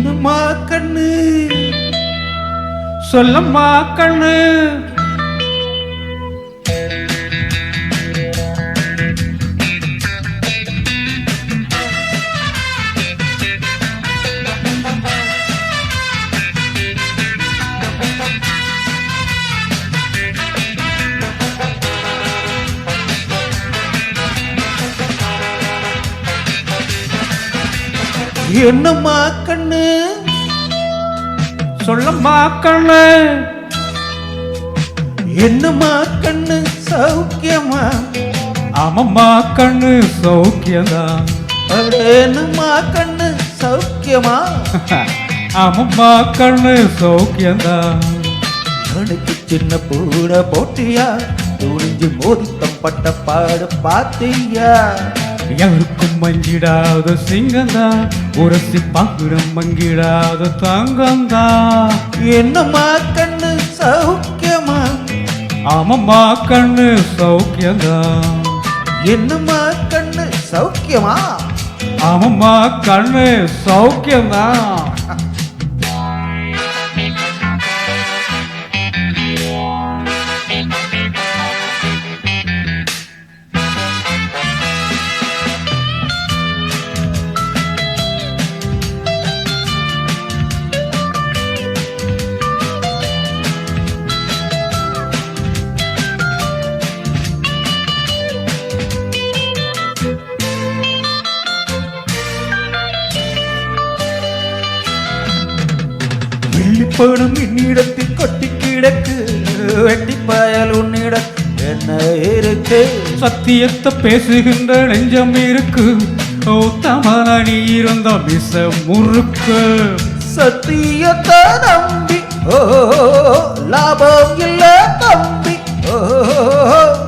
என்னம்மா கண்ணு சொல்லம்மா கண்ணு என்னம்மா கண்ணு சொல்லம்மா கண்ணு என்னம்மா கண்ணு சௌக்கியமா ஆமம்மா கண்ணு சௌக்கியம்தான் என்னம்மா கண்ணு சௌக்கியமா ஆமம்மா கண்ணு சௌக்கியம்தான் எனக்கு சின்ன பூட போட்டியா துணிஞ்சு மோதித்தம் பட்ட பாடு பாத்தியா யாருக்கும் மஞ்சிடாத சிங்கந்தான் உரசி பாக்குறம் மங்கிடாத தங்கந்தான் என்னம்மா கண்ணு சௌக்கியமா ஆமம்மா கண்ணு சௌக்கியம்தான் என்னம்மா கண்ணு சௌக்கியமா ஆமம்மா கண்ணு சௌக்கியம்தான் வெள்ளிப்படும் என்னிடத்தில் கொட்டி கிடக்கு வெட்டி பயல் உன்னிடம் என்ன இருக்கு சத்தியத்தை பேசுகின்ற நெஞ்சம் இருக்கு உத்தமன நீ இருந்த மிச முறுக்கு சத்தியத்தை நம்பி ஓ லாபம் இல்ல தம்பி ஓ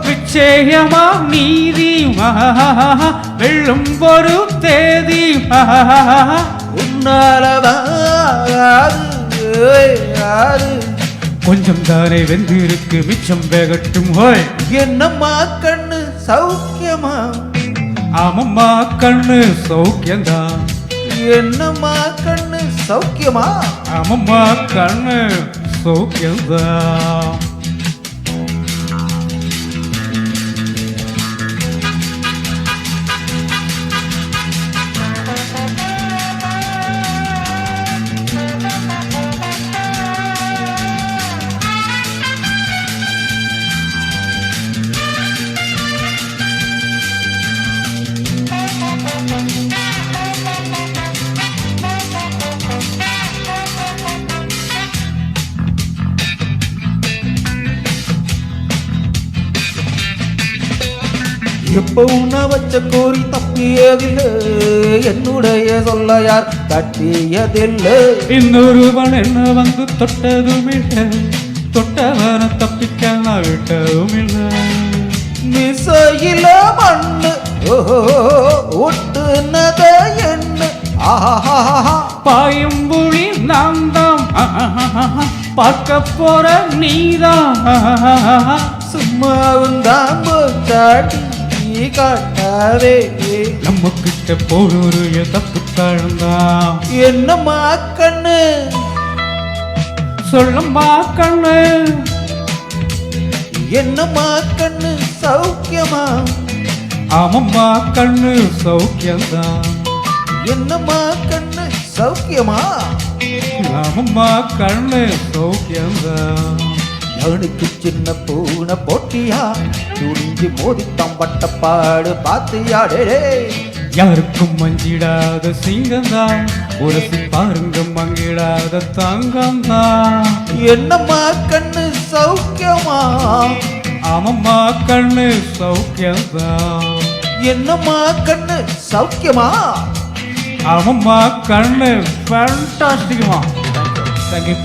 நிச்சயமா நீதி வெள்ளும் ஒரு தேதி உன்னாலவாது கொஞ்சம் தானே வெந்திருக்கு மிச்சம் வேகட்டும் ஹோய் என்னம்மா கண்ணு சௌக்கியமா ஆமம்மா கண்ணு சௌக்கியந்தான் என்னம்மா கண்ணு சௌக்கியமா ஆமம்மா கண்ணு சௌக்கியந்தான் எப்ப உன்ன வச்ச கோரி தப்பியதில்லை என்னுடைய சொல்ல யார் தட்டியதில்லை இன்னொருவன் என்ன வந்து தொட்டதும் இல்லை தொட்டவன தப்பிக்க நான் விட்டதும் இல்லை மிசையில மண்ணு ஒட்டுனத என்ன பாயும் புலி நான் தான் பார்க்க போற நீதான் சும்மாவும் தான் போச்சாட்டி காட்டாவே நம்ம கிட்ட போடுற தப்பு தாழ்ந்தான் என்னம்மா கண்ணு சொல்லம்மா கண்ணு என்னம்மா கண்ணு சௌக்கியமா ஆமம்மா கண்ணு சௌக்கியம்தான் என்னம்மா கண்ணு சௌக்கியமா ஆமம்மா கண்ணு சௌக்கியம்தான் அவனுக்கு சின்ன பூனை போட்டியா துணிஞ்சு மோதித்தம் பட்ட பாடு பாத்தியாடே யாருக்கும் மஞ்சிடாத சிங்கந்தான் உரசி பாருங்க மங்கிடாத தங்கம்தான் என்னம்மா கண்ணு சௌக்கியமா ஆமம்மா கண்ணு சௌக்கியம்தான் என்னம்மா கண்ணு சௌக்கியமா ஆமம்மா கண்ணு ஃபேண்டாஸ்டிக்மா தேங்க்யூ